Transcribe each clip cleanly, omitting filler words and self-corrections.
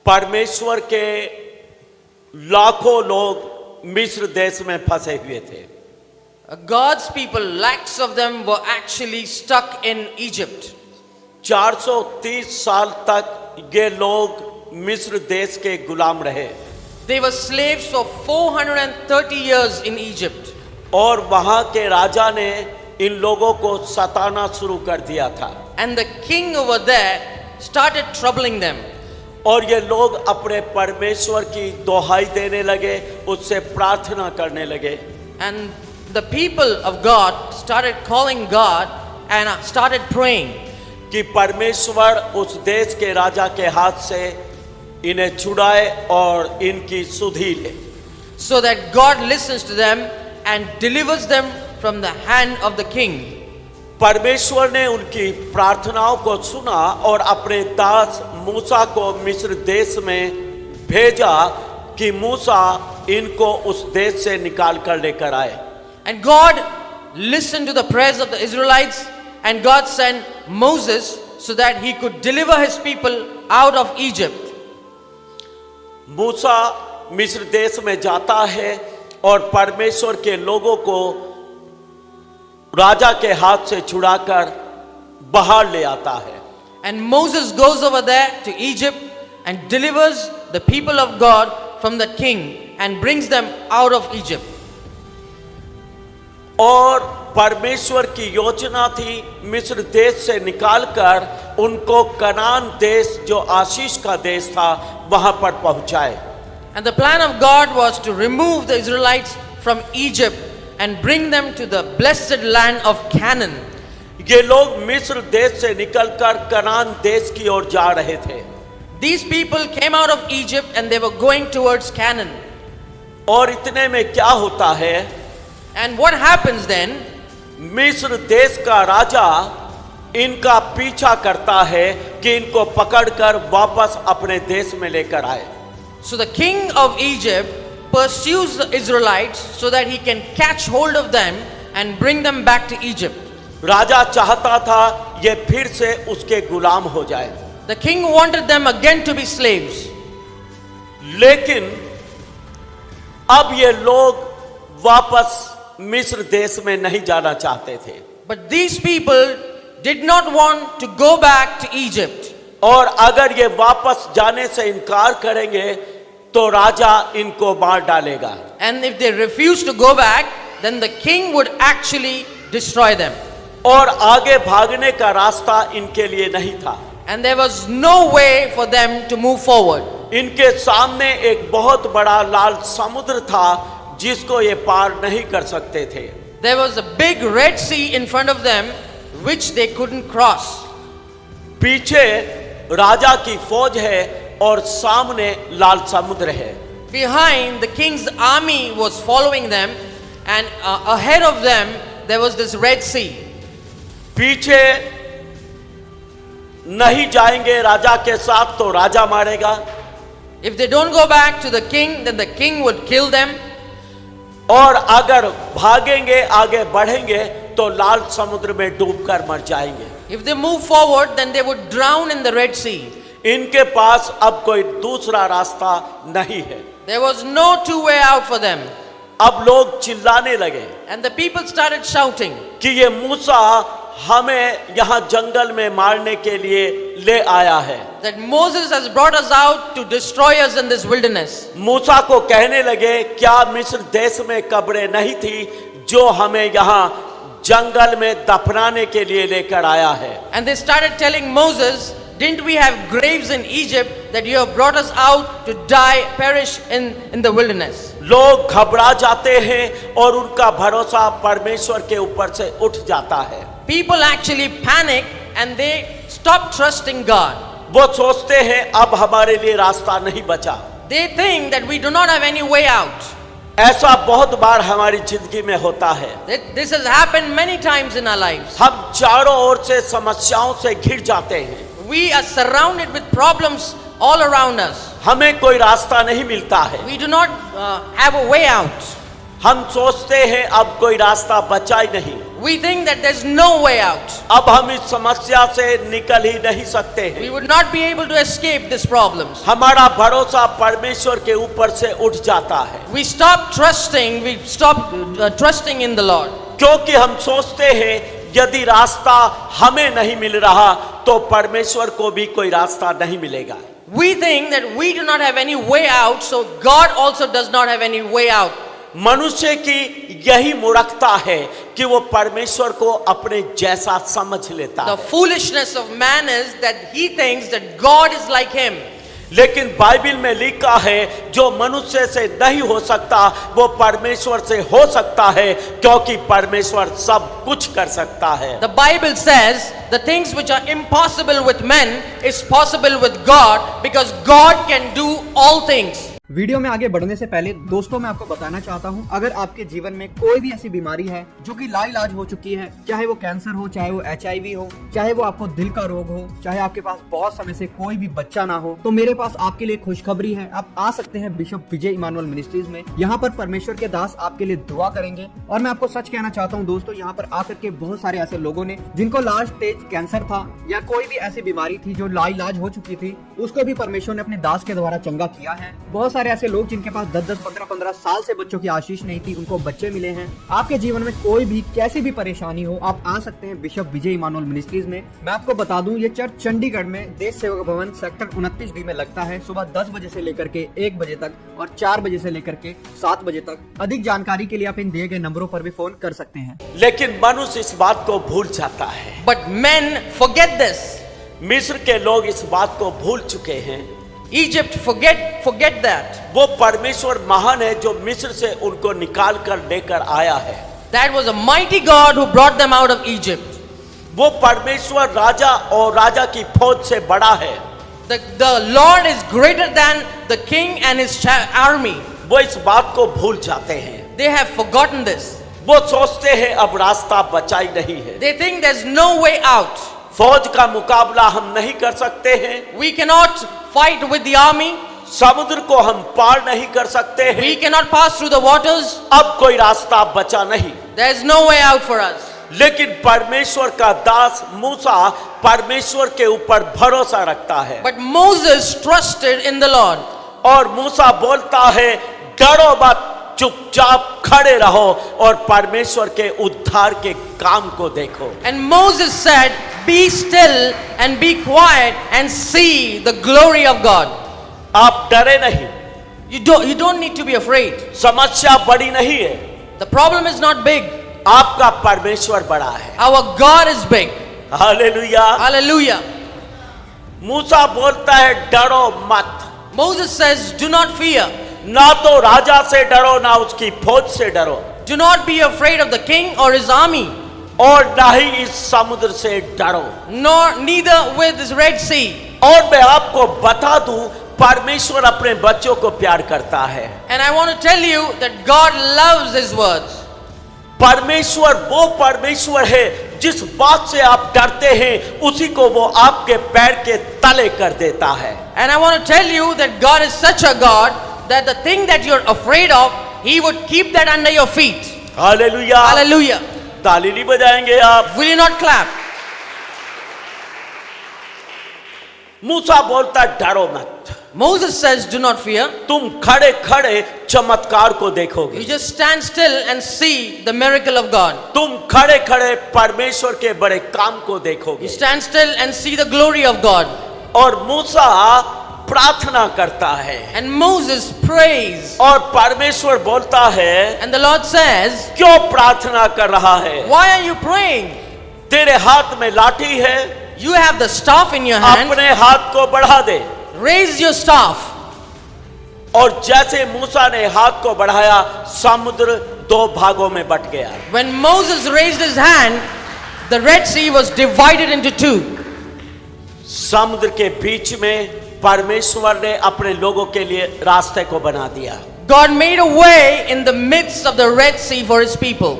परमेश्वर के लाखों लोग मिस्र देश में फंसे हुए थे। God's people, lakhs of them were actually stuck in Egypt. 430 साल तक ये लोग मिस्र देश के गुलाम रहे। They were slaves for 430 years in Egypt. और वहां के राजा ने इन लोगों को सताना शुरू कर दिया था। And the king over there started troubling them. और ये लोग अपने परमेश्वर की दोहाई देने लगे, उससे प्रार्थना करने लगे। And the people of God started calling God and started praying. कि परमेश्वर उस देश के राजा के हाथ से इन्हें छुड़ाए और इनकी सुधि ले। So that God listens to them and delivers them from the hand of the king. परमेश्वर ने उनकी प्रार्थनाओं को सुना और अपने दास मूसा को मिस्र देश में भेजा कि मूसा इनको उस देश से निकाल कर लेकर आए। And God listened to the prayers of the Israelites, and God sent Moses so that he could deliver his people out of Egypt. मूसा मिस्र देश में जाता है और परमेश्वर के लोगों को राजा के हाथ से छुड़ाकर बाहर ले आता है। And Moses goes over there to Egypt and delivers the people of God from the king and brings them out of Egypt. और परमेश्वर की योजना थी मिस्र देश से निकालकर उनको कनान देश जो आशीष का देश था वहां पर पहुंचाए। And the plan of God was to remove the Israelites from Egypt and bring them to the blessed land of Canaan. ये लोग मिस्र देश से निकलकर कनान देश की ओर जा रहे थे। These people came out of Egypt and they were going towards Canaan. और इतने में क्या होता है, And what happens then? मिस्र देश का राजा इनका पीछा करता है कि इनको पकड़कर वापस अपने देश में लेकर आए। So the king of Egypt pursues the Israelites so that he can catch hold of them and bring them back to Egypt. राजा चाहता था ये फिर से उसके गुलाम हो जाए। The king wanted them again to be slaves. लेकिन अब ये लोग वापस मिस्र देश में नहीं जाना चाहते थे। But these people did not want to go back to Egypt. और अगर ये वापस जाने से इनकार करेंगे तो राजा इनको मार डालेगा। And if they refused to go back, then the king would actually destroy them. और आगे भागने का रास्ता इनके लिए नहीं था। And there was no way for them to move forward. इनके सामने एक बहुत बड़ा लाल समुद्र था जिसको ये पार नहीं कर सकते थे। There was a big Red Sea in front of them which they couldn't cross. पीछे राजा की फौज है और सामने लाल समुद्र है। Behind, the king's army was following them, and ahead of them there was this Red Sea. पीछे नहीं जाएंगे राजा के साथ तो राजा मारेगा। If they don't go back to the king, then the king would kill them. और अगर भागेंगे आगे बढ़ेंगे तो लाल समुद्र में डूबकर मर जाएंगे। If they move forward, then they would drown in the Red Sea. इनके पास अब कोई दूसरा रास्ता नहीं है। There was no two way out for them. अब लोग चिल्लाने लगे And the people started shouting कि ये मूसा हमें यहाँ जंगल में मारने के लिए ले आया है। that Moses has brought us out to destroy us in this wilderness. मूसा को कहने लगे क्या मिस्र देश में कब्रें नहीं थी जो हमें यहाँ जंगल में दफनाने के लिए लेकर आया है। And they started telling Moses, didn't we have graves in Egypt that you have brought us out to die, perish in the wilderness? लोग घबरा जाते हैं और उनका भरोसा परमेश्वर के ऊपर से उठ जाता है। People actually panic and they stop trusting God. वो सोचते हैं अब हमारे लिए रास्ता नहीं बचा। They think that we do not have any way out. ऐसा बहुत बार हमारी जिंदगी में होता है। This has happened many times in our lives. हम चारों ओर से समस्याओं से घिर जाते हैं। We are surrounded with problems all around us. हमें कोई रास्ता नहीं मिलता है। We do not have a way out. हम सोचते हैं अब कोई रास्ता बचा ही नहीं। We think that there's no way out. अब हम इस समस्या से निकल ही नहीं सकते हैं। We would not be able to escape these problems. हमारा भरोसा परमेश्वर के ऊपर से उठ जाता है, We stop trusting in the Lord. क्योंकि हम सोचते हैं यदि रास्ता हमें नहीं मिल रहा तो परमेश्वर को भी कोई रास्ता नहीं मिलेगा। We think that we do not have any way out, so God also does not have any way out. मनुष्य की यही मूर्खता है कि वो परमेश्वर को अपने जैसा समझ लेता The है। foolishness of man is that he thinks that God is like him. लेकिन बाइबल में लिखा है जो मनुष्य से नहीं हो सकता वो परमेश्वर से हो सकता है, क्योंकि परमेश्वर सब कुछ कर सकता है। The Bible says the things which are impossible with men is possible with God, because God can do all things. Video में आगे बढ़ने से पहले दोस्तों मैं आपको बताना चाहता हूं, अगर आपके जीवन में कोई भी ऐसी बीमारी है जो कि लाइलाज हो चुकी है, चाहे वो कैंसर हो, चाहे वो HIV हो, चाहे वो आपको दिल का रोग हो, चाहे आपके पास बहुत समय से कोई भी बच्चा ना हो, तो मेरे पास आपके लिए खुशखबरी है। आप आ सकते हैं बिशप विजय इमानुअल मिनिस्ट्रीज में। यहाँ पर परमेश्वर के दास आपके लिए दुआ करेंगे। और मैं आपको सच कहना चाहता हूँ दोस्तों, यहाँ पर आकर के बहुत सारे ऐसे लोगों ने जिनको लास्ट स्टेज कैंसर था या कोई भी ऐसी बीमारी थी जो लाइलाज हो चुकी थी, उसको भी परमेश्वर ने अपने दास के द्वारा चंगा किया है। बहुत सारे ऐसे लोग जिनके पास 10-10, 15-15 साल से बच्चों की आशीष नहीं थी, उनको बच्चे मिले हैं। आपके जीवन में कोई भी कैसी भी परेशानी हो, आप आ सकते हैं बिशप विजय इमानुअल मिनिस्ट्रीज में। मैं आपको बता दूं, ये चर्च चंडीगढ़ में देश सेवक भवन सेक्टर 29B में लगता है। सुबह 10 बजे से लेकर के 1 बजे तक और 4 बजे से लेकर के 7 बजे तक। अधिक जानकारी के लिए आप इन दिए गए नंबरों पर भी फोन कर सकते हैं। लेकिन मनुष्य इस बात को भूल जाता है। But men forget this. मिस्र के लोग इस बात को भूल चुके हैं। Egypt forget that. वो परमेश्वर महान है जो मिस्र से उनको निकाल कर लेकर आया है। That was a mighty God who brought them out of Egypt. वो परमेश्वर राजा और राजा की फौज से बड़ा है। The Lord is greater than the king and his army. वो इस बात को भूल जाते हैं। They have forgotten this. वो सोचते हैं अब रास्ता बचा ही नहीं है। They think there's no way out. फौज का मुकाबला हम नहीं कर सकते हैं। We cannot fight with the army. समुद्र को हम पार नहीं कर सकते हैं। We cannot pass through the waters. अब कोई रास्ता बचा नहीं। There's no way out for us. लेकिन परमेश्वर का दास मूसा परमेश्वर के ऊपर भरोसा रखता है। But Moses trusted in the Lord. और मूसा बोलता है डरो मत, चुपचाप खड़े रहो और परमेश्वर के उद्धार के काम को देखो। And Moses said, be still and be quiet and see the glory of God. आप डरे नहीं। You don't need to be afraid. समस्या बड़ी नहीं है। The problem is not big. आपका परमेश्वर बड़ा है। Our God is big. Hallelujah. Hallelujah. मूसा बोलता है डरो मत। Moses says, do not fear. ना तो राजा से डरो ना उसकी फौज से डरो। Do not be afraid of the king or his army. और ना ही इस समुद्र से डरो। Neither with this Red Sea. और मैं आपको बता दूं परमेश्वर अपने बच्चों को प्यार करता है। And I want to tell you that God loves his words. परमेश्वर वो परमेश्वर है जिस बात से आप डरते हैं उसी को वो आपके पैर के तले कर देता है। And I want to tell you that God is such a God that the thing that you're afraid of, he would keep that under your feet. Hallelujah. Hallelujah. ताली नहीं बजाएंगे आप? Will you not clap? मूसा बोलता डरो मत। Moses says, do not fear. तुम खड़े खड़े चमत्कार को देखोगे। You just stand still and see the miracle of God. तुम खड़े खड़े परमेश्वर के बड़े काम को You देखोगे। stand still and see the glory of God. और मूसा प्रार्थना करता है And Moses prays. और परमेश्वर बोलता है And the Lord says, क्यों प्रार्थना कर रहा है? why are you praying? तेरे हाथ में लाठी है, You have the staff in your hand. अपने हाथ को बढ़ा दे। Raise your staff. और जैसे मूसा ने हाथ को बढ़ाया समुद्र 2 भागों में बट गया। When Moses raised his hand, the Red Sea was divided into 2. समुद्र के बीच में परमेश्वर ने अपने लोगों के लिए रास्ते को बना दिया। God made a way in the midst of the Red Sea for his people.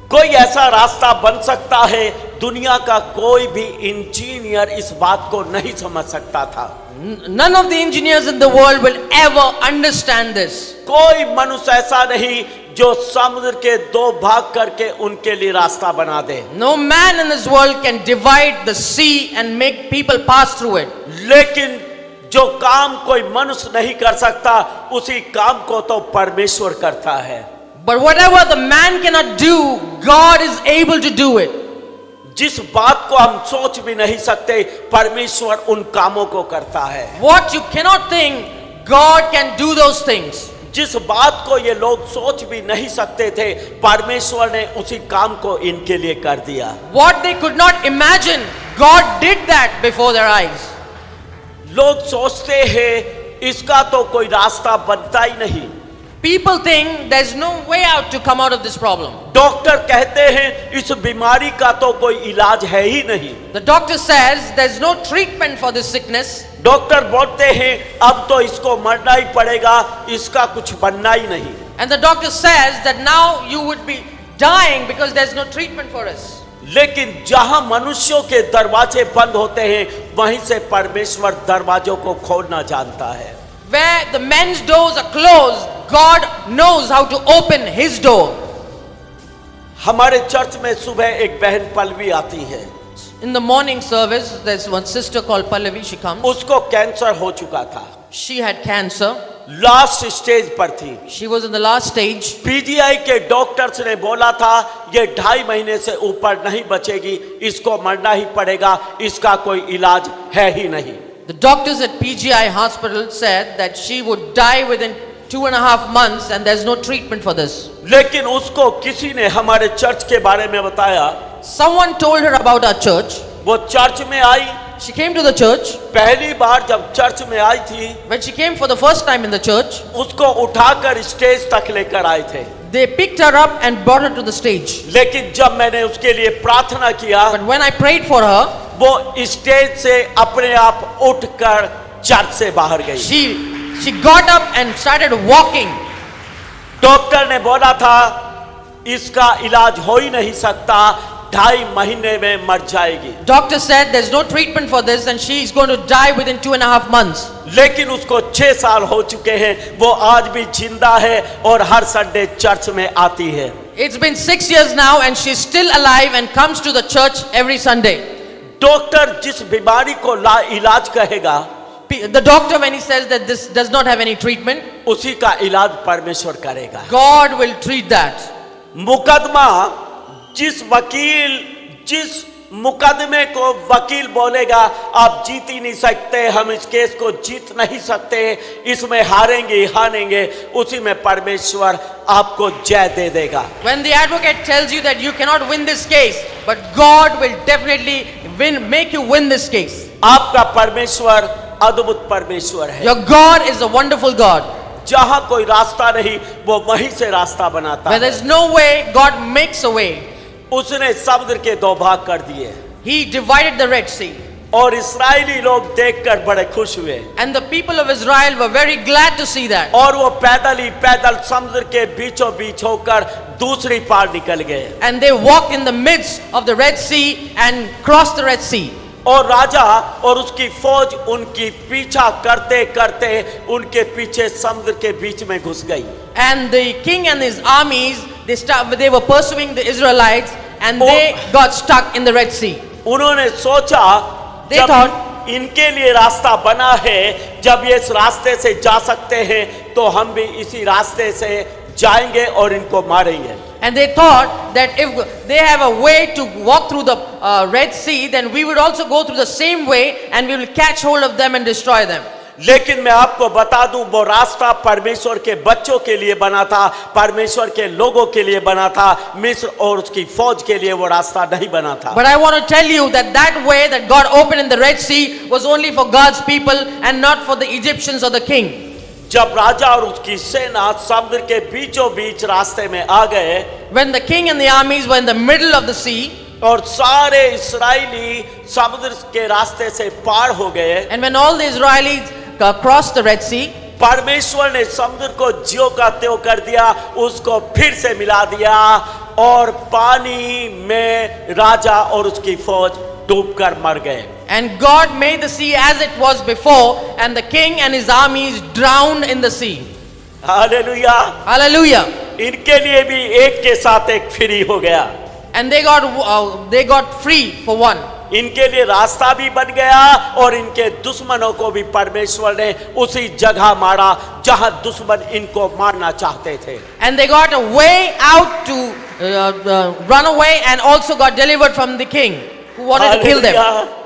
कोई ऐसा रास्ता बन सकता है, दुनिया का कोई भी इंजीनियर इस बात को नहीं समझ सकता था। None of the engineers in the world will ever understand this. कोई मनुष्य ऐसा नहीं जो समुद्र के दो भाग करके उनके लिए रास्ता बना दे। No man in this world can divide the sea and make people pass through it. लेकिन जो काम कोई मनुष्य नहीं कर सकता, उसी काम को तो परमेश्वर करता है। But whatever the man cannot do, God is able to do it. जिस बात को हम सोच भी नहीं सकते, परमेश्वर उन कामों को करता है। What you cannot think, God can do those things. जिस बात को ये लोग सोच भी नहीं सकते थे, परमेश्वर ने उसी काम को इनके लिए कर दिया। What they could not imagine, God did that before their eyes. लोग सोचते हैं इसका तो कोई रास्ता बनता ही नहीं। People think there's no way out to come out of this problem. Doctor कहते हैं इस बीमारी का तो कोई इलाज है ही नहीं। The doctor says there's no treatment for this sickness. Doctor बोलते हैं अब तो इसको मरना ही पड़ेगा, इसका कुछ बनना ही नहीं। And the doctor says that now you would be dying because there's no treatment for us. लेकिन जहां मनुष्यों के दरवाजे बंद होते हैं, वहीं से परमेश्वर दरवाजों को खोलना जानता है। Where the men's doors are closed, God knows how to open his door. हमारे चर्च में सुबह एक बहन पल्लवी आती है। In the morning service, there's one sister called Pallavi, she comes. उसको कैंसर हो चुका था, She had cancer. Last stage पर थी। She was in the last stage. PGI के डॉक्टर्स ने बोला था ये 2.5 महीने से ऊपर नहीं बचेगी, इसको मरना ही पड़ेगा, इसका कोई इलाज है ही नहीं। The doctors at PGI hospital said that she would die within 2.5 months and there's no treatment for this. लेकिन उसको किसी ने हमारे चर्च के बारे में बताया। Someone told her about our church. वो चर्च में आई। She came to the church. पहली बार जब चर्च में आई थी, When she came for the first time in the church, उसको उठाकर स्टेज तक लेकर आए थे। they picked her up and brought her to the stage. लेकिन जब मैंने उसके लिए प्रार्थना किया, But when I prayed for her, वो स्टेज से अपने आप उठकर चर्च से बाहर गई। she got up and started walking. Doctor ने बोला था इसका इलाज हो ही नहीं सकता, 2.5 महीने में मर जाएगी। Doctor said there's no treatment for this and she is going to die within 2.5 months. लेकिन उसको 6 साल हो चुके हैं, वो आज भी जिंदा है और हर संडे चर्च में आती है। It's been 6 years now and she's still alive and comes to the church every Sunday. Doctor जिस बीमारी को ला इलाज कहेगा, The doctor, when he says that this does not have any treatment, उसी का इलाज परमेश्वर करेगा। God will treat that. मुकदमा जिस मुकदमे को वकील बोलेगा आप जीत ही नहीं सकते, हम इस केस को जीत नहीं सकते, इसमें हारेंगे, उसी में परमेश्वर आपको जय दे देगा। When the advocate tells you that you cannot win this case, but God will definitely make you win this case. आपका परमेश्वर अद्भुत परमेश्वर है। Your God is a wonderful God. जहां कोई रास्ता नहीं, वो वहीं से रास्ता बनाता Where है। there's no way, God makes a way. उसने समुद्र के 2 भाग कर दिए He divided the Red Sea. और इस्राएली लोग देखकर बड़े खुश हुए। And the people of Israel were very glad to see that. और वो पैदल समुद्र के बीचों बीच होकर दूसरी पार निकल गए। And they walked in the midst of the Red Sea and crossed the Red Sea. और राजा और उसकी फौज उनकी पीछा करते करते उनके पीछे समुद्र के बीच में घुस गई। And the king and his armies, they were pursuing the Israelites and they got stuck in the Red Sea. उन्होंने सोचा They जब thought, इनके लिए रास्ता बना है, जब ये इस रास्ते से जा सकते हैं तो हम भी इसी रास्ते से जाएंगे और इनको मारेंगे। And they thought that if they have a way to walk through the Red Sea, then we would also go through the same way and we will catch hold of them and destroy them. लेकिन मैं आपको बता दूं, वो रास्ता परमेश्वर के बच्चों के लिए बना था, परमेश्वर के लोगों के लिए बना था, मिस्र और उसकी फौज के लिए वो रास्ता नहीं बना था। But I want to tell you that way that God opened in the Red Sea was only for God's people and not for the Egyptians or the king. जब राजा और उसकी सेना समुद्र के बीचों बीच रास्ते में आ गए, When the king and the armies were in the middle of the sea, और सारे इस्राएली समुद्र के रास्ते से पार हो गए, and when all the Israelis crossed the Red Sea, परमेश्वर ने समुद्र को ज्यों का त्यों कर दिया, उसको फिर से मिला दिया और पानी में राजा और उसकी फौज डूबकर मर गए। and God made the sea as it was before, and the king and his armies drowned in the sea. Hallelujah. Hallelujah. इनके लिए भी एक के साथ एक फ्री हो गया। And they got free for one. इनके लिए रास्ता भी बन गया और इनके दुश्मनों को भी परमेश्वर ने उसी जगह मारा जहां दुश्मन इनको मारना चाहते थे। And they got a way out to run away, and also got delivered from the king who wanted to kill them. Hallelujah.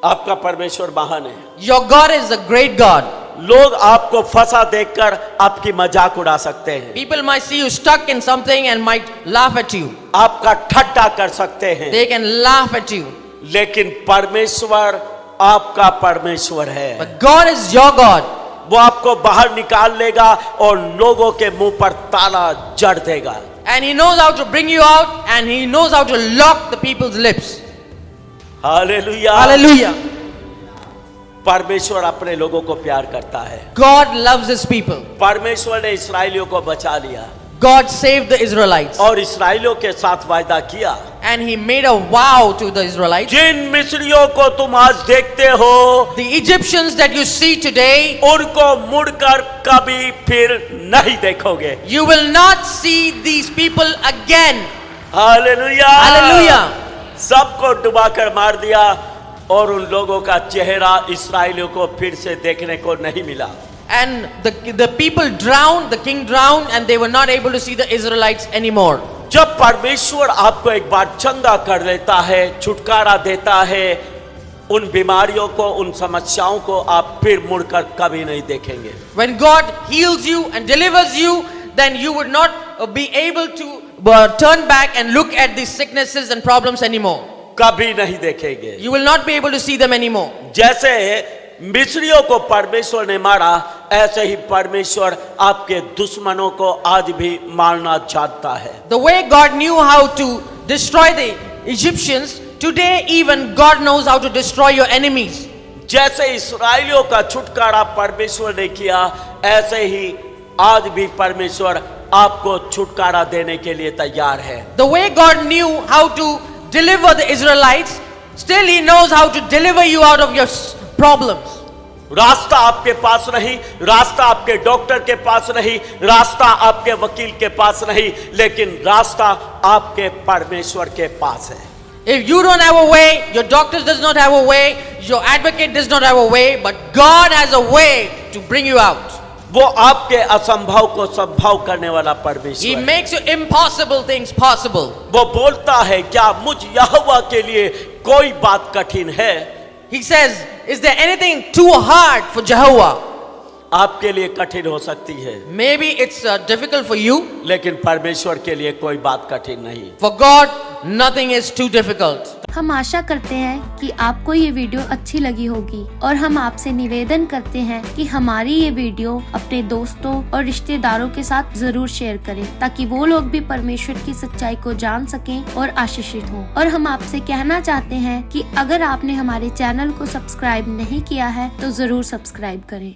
आपका परमेश्वर महान है। Your God is a great God. लोग आपको फंसा देखकर आपकी मजाक उड़ा सकते हैं, People might see you stuck in something and might laugh at you. आपका ठट्टा कर सकते हैं, They can laugh at you. लेकिन परमेश्वर आपका परमेश्वर है। But God is your God. वो आपको बाहर निकाल लेगा और लोगों के मुंह पर ताला जड़ देगा। And He knows how to bring you out, and He knows how to lock the people's lips. Hallelujah. Hallelujah. परमेश्वर अपने लोगों को प्यार करता है। God loves His people. परमेश्वर ने इस्राएलियों को बचा लिया God saved the Israelites. और इस्राएलियों के साथ वायदा किया, And He made a vow to the Israelites. जिन मिस्रियों को तुम आज देखते हो The Egyptians that you see today, उनको मुड़कर कभी फिर नहीं देखोगे। you will not see these people again. Hallelujah. Hallelujah. सबको डुबाकर मार दिया और उन लोगों का चेहरा इस्राएलियों को फिर से देखने को नहीं मिला। And the people drowned, the king drowned, and they were not able to see the Israelites anymore. जब परमेश्वर आपको एक बार चंगा कर लेता है, छुटकारा देता है, उन बीमारियों को, उन समस्याओं को आप फिर मुड़कर कभी नहीं देखेंगे। When God heals you and delivers you, then you would not be able to turn back and look at these sicknesses and problems anymore. कभी नहीं देखेंगे। You will not be able to see them anymore. जैसे मिस्रियों को परमेश्वर ने मारा, ऐसे ही परमेश्वर आपके दुश्मनों को आज भी मारना चाहता है। The way God knew how to destroy the Egyptians, today even God knows how to destroy your enemies. जैसे इस्राएलियों का छुटकारा परमेश्वर ने किया, ऐसे ही आज भी परमेश्वर आपको छुटकारा देने के लिए तैयार है। The way God knew how to deliver the Israelites, still He knows how to deliver you out of your problems. रास्ता आपके पास नहीं, रास्ता आपके डॉक्टर के पास नहीं, रास्ता आपके वकील के पास नहीं, लेकिन रास्ता आपके परमेश्वर के पास है। If you don't have a way, your doctor does not have a way, your advocate does not have a way, but God has a way to bring you out. वो आपके असंभव को संभव करने वाला He परमेश्वर है। makes you impossible things possible. वो बोलता है, क्या मुझ यहोवा के लिए कोई बात कठिन है? He says, is there anything too hard for Jehovah? आपके लिए कठिन हो सकती है, Maybe it's difficult for you. लेकिन परमेश्वर के लिए कोई बात कठिन नहीं। For God, nothing is too difficult. हम आशा करते हैं कि आपको ये वीडियो अच्छी लगी होगी और हम आपसे निवेदन करते हैं कि हमारी ये वीडियो अपने दोस्तों और रिश्तेदारों के साथ जरूर शेयर करें, ताकि वो लोग भी परमेश्वर की सच्चाई को जान सकें और आशीषित हों। और हम आपसे कहना चाहते हैं कि अगर आपने हमारे चैनल को सब्सक्राइब नहीं किया है तो जरूर सब्सक्राइब करें।